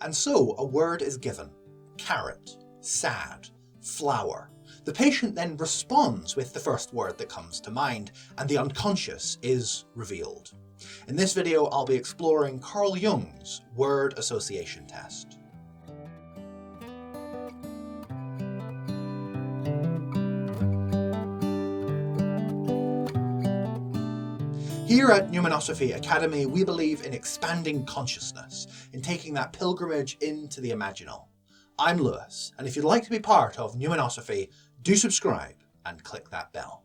And so a word is given: carrot, sad, flower. The patient then responds with the first word that comes to mind, and the unconscious is revealed. In this video, I'll be exploring Carl Jung's word association test. Here at Pneumanosophy Academy, we believe in expanding consciousness, in taking that pilgrimage into the imaginal. I'm Lewis, and if you'd like to be part of Pneumanosophy, do subscribe and click that bell.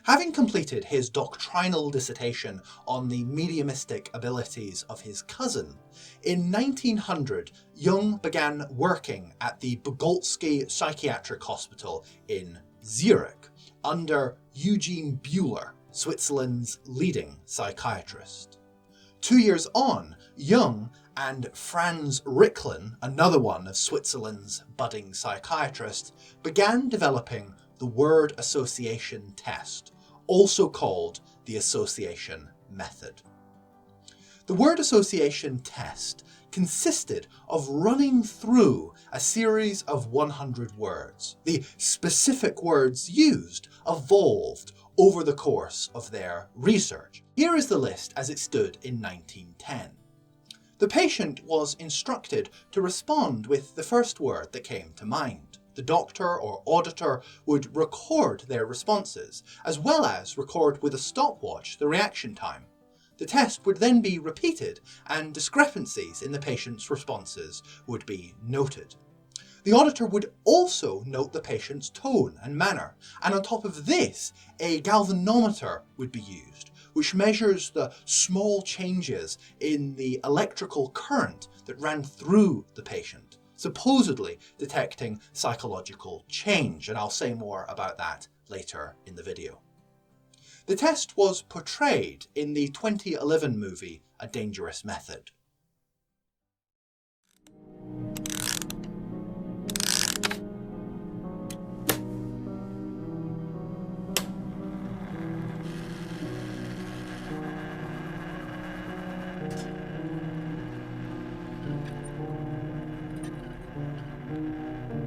Having completed his doctrinal dissertation on the mediumistic abilities of his cousin, in 1900 Jung began working at the Bugolski Psychiatric Hospital in Zurich under Eugen Bühler, Switzerland's leading psychiatrist. 2 years on, Jung and Franz Riklin, another one of Switzerland's budding psychiatrists, began developing the word association test, also called the association method. The word association test consisted of running through a series of 100 words. The specific words used evolved over the course of their research. Here is the list as it stood in 1910. The patient was instructed to respond with the first word that came to mind. The doctor or auditor would record their responses, as well as record with a stopwatch the reaction time. The test would then be repeated, and discrepancies in the patient's responses would be noted. The auditor would also note the patient's tone and manner, and on top of this, a galvanometer would be used, which measures the small changes in the electrical current that ran through the patient, supposedly detecting psychological change, and I'll say more about that later in the video. The test was portrayed in the 2011 movie A Dangerous Method.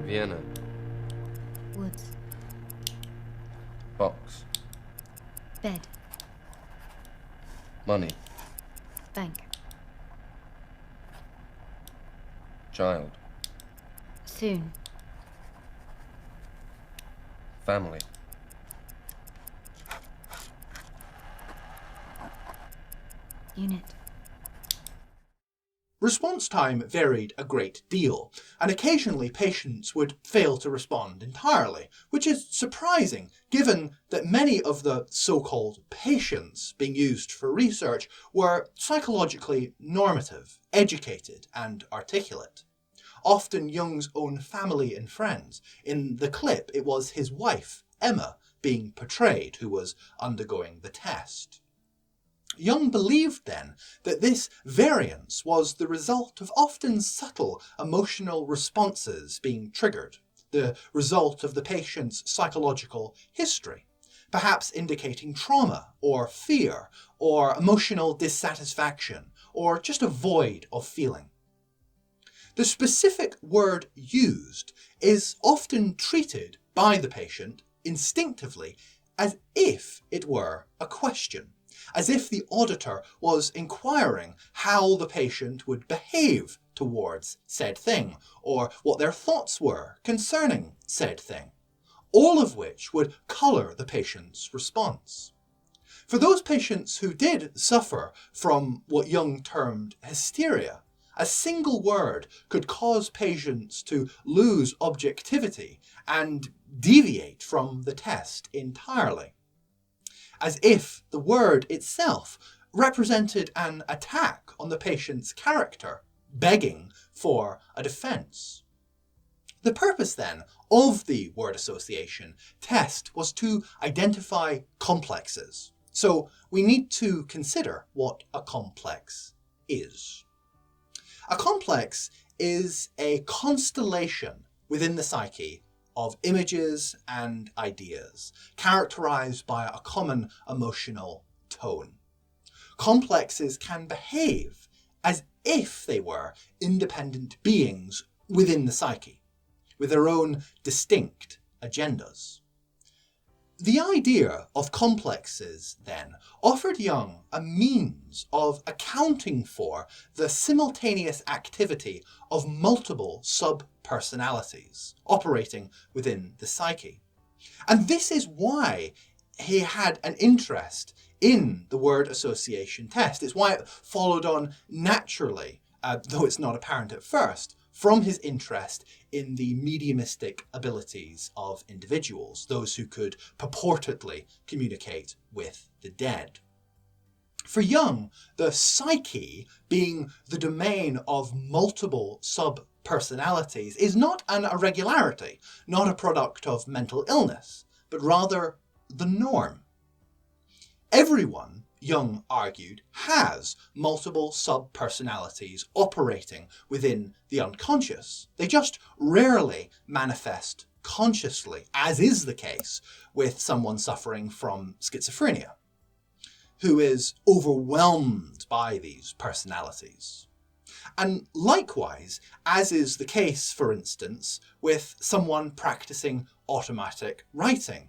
Vienna. Woods. Box. Bed. Money. Bank. Child. Soon. Family. Unit. Response time varied a great deal, and occasionally patients would fail to respond entirely, which is surprising given that many of the so-called patients being used for research were psychologically normative, educated, and articulate. Often Jung's own family and friends. In the clip, it was his wife, Emma, being portrayed, who was undergoing the test. Jung believed then that this variance was the result of often subtle emotional responses being triggered, the result of the patient's psychological history, perhaps indicating trauma or fear or emotional dissatisfaction or just a void of feeling. The specific word used is often treated by the patient instinctively as if it were a question, as if the auditor was inquiring how the patient would behave towards said thing, or what their thoughts were concerning said thing, all of which would colour the patient's response. For those patients who did suffer from what Jung termed hysteria, a single word could cause patients to lose objectivity and deviate from the test entirely, as if the word itself represented an attack on the patient's character, begging for a defence. The purpose then of the word association test was to identify complexes. So we need to consider what a complex is. A complex is a constellation within the psyche of images and ideas, characterized by a common emotional tone. Complexes can behave as if they were independent beings within the psyche, with their own distinct agendas. The idea of complexes, then, offered Jung a means of accounting for the simultaneous activity of multiple sub-personalities operating within the psyche. And this is why he had an interest in the word association test. It's why it followed on naturally, though it's not apparent at first, from his interest in the mediumistic abilities of individuals, those who could purportedly communicate with the dead. For Jung, the psyche, being the domain of multiple sub-personalities, is not an irregularity, not a product of mental illness, but rather the norm. Everyone, Jung argued, has multiple sub-personalities operating within the unconscious. They just rarely manifest consciously, as is the case with someone suffering from schizophrenia, who is overwhelmed by these personalities. And likewise, as is the case, for instance, with someone practicing automatic writing,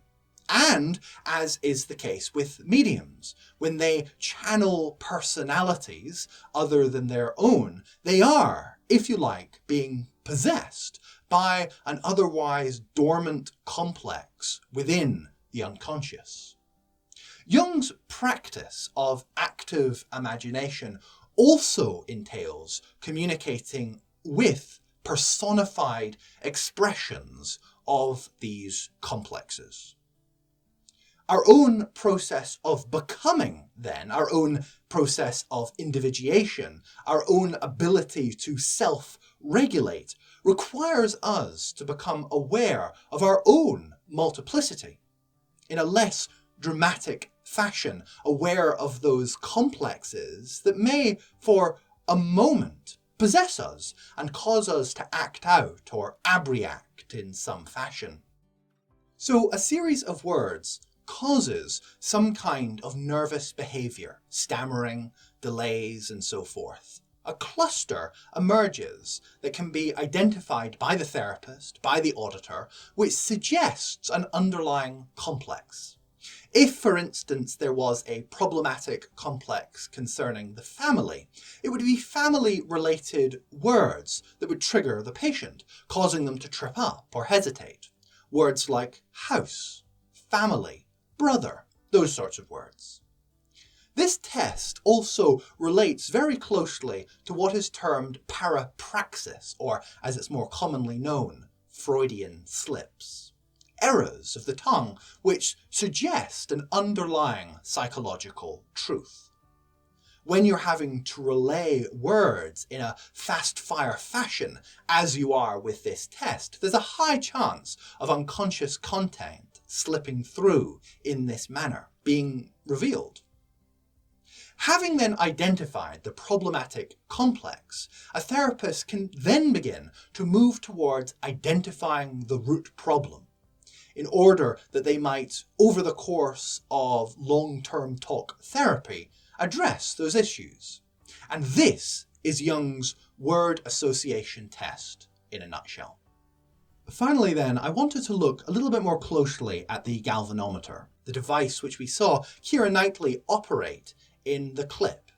and as is the case with mediums, when they channel personalities other than their own, they are, if you like, being possessed by an otherwise dormant complex within the unconscious. Jung's practice of active imagination also entails communicating with personified expressions of these complexes. Our own process of becoming, then, our own process of individuation, our own ability to self-regulate, requires us to become aware of our own multiplicity. In a less dramatic fashion, aware of those complexes that may, for a moment, possess us and cause us to act out or abreact in some fashion. So a series of words causes some kind of nervous behaviour, stammering, delays, and so forth. A cluster emerges that can be identified by the therapist, by the auditor, which suggests an underlying complex. If, for instance, there was a problematic complex concerning the family, it would be family-related words that would trigger the patient, causing them to trip up or hesitate. Words like house, family, brother, those sorts of words. This test also relates very closely to what is termed parapraxis, or as it's more commonly known, Freudian slips. Errors of the tongue which suggest an underlying psychological truth. When you're having to relay words in a fast-fire fashion, as you are with this test, there's a high chance of unconscious content slipping through in this manner, being revealed. Having then identified the problematic complex, a therapist can then begin to move towards identifying the root problem, in order that they might, over the course of long-term talk therapy, address those issues. And this is Jung's word association test in a nutshell. Finally then, I wanted to look a little bit more closely at the galvanometer, the device which we saw Keira Knightley operate in the clip,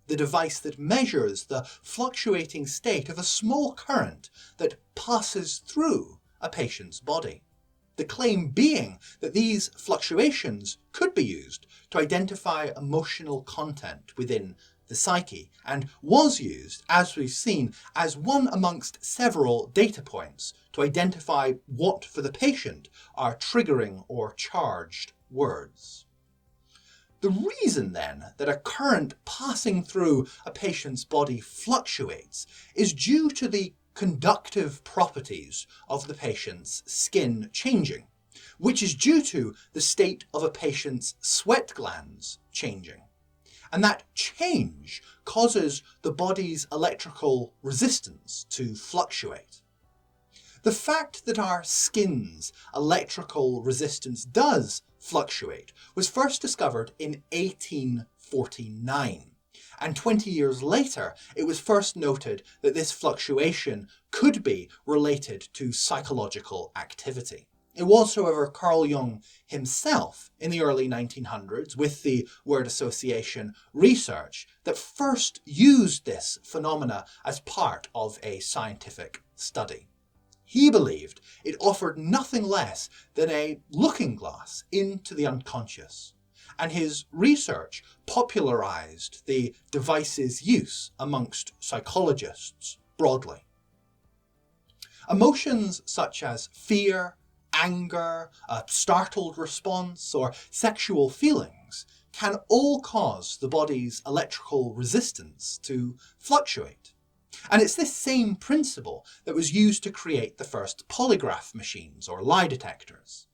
the device that measures the fluctuating state of a small current that passes through a patient's body. The claim being that these fluctuations could be used to identify emotional content within the psyche, and was used, as we've seen, as one amongst several data points to identify what for the patient are triggering or charged words. The reason then that a current passing through a patient's body fluctuates is due to the conductive properties of the patient's skin changing, which is due to the state of a patient's sweat glands changing. And that change causes the body's electrical resistance to fluctuate. The fact that our skin's electrical resistance does fluctuate was first discovered in 1849, and 20 years later it was first noted that this fluctuation could be related to psychological activity. It was, however, Carl Jung himself in the early 1900s, with the Word Association research, that first used this phenomena as part of a scientific study. He believed it offered nothing less than a looking glass into the unconscious, and his research popularized the device's use amongst psychologists broadly. Emotions such as fear, anger, a startled response, or sexual feelings can all cause the body's electrical resistance to fluctuate. And it's this same principle that was used to create the first polygraph machines or lie detectors.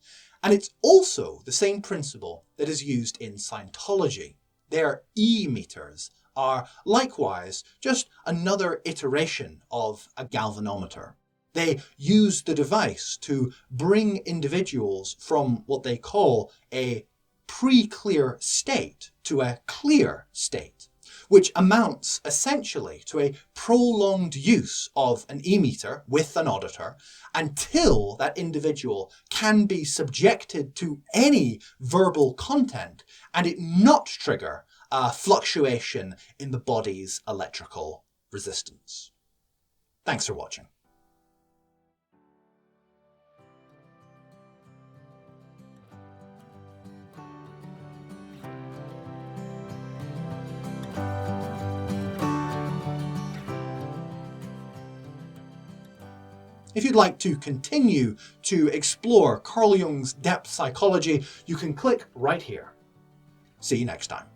And it's also the same principle that is used in Scientology. Their E-meters are likewise just another iteration of a galvanometer. They use the device to bring individuals from what they call a pre-clear state to a clear state, which amounts essentially to a prolonged use of an E-meter with an auditor until that individual can be subjected to any verbal content and it not trigger a fluctuation in the body's electrical resistance. Thanks for watching. If you'd like to continue to explore Carl Jung's depth psychology, you can click right here. See you next time.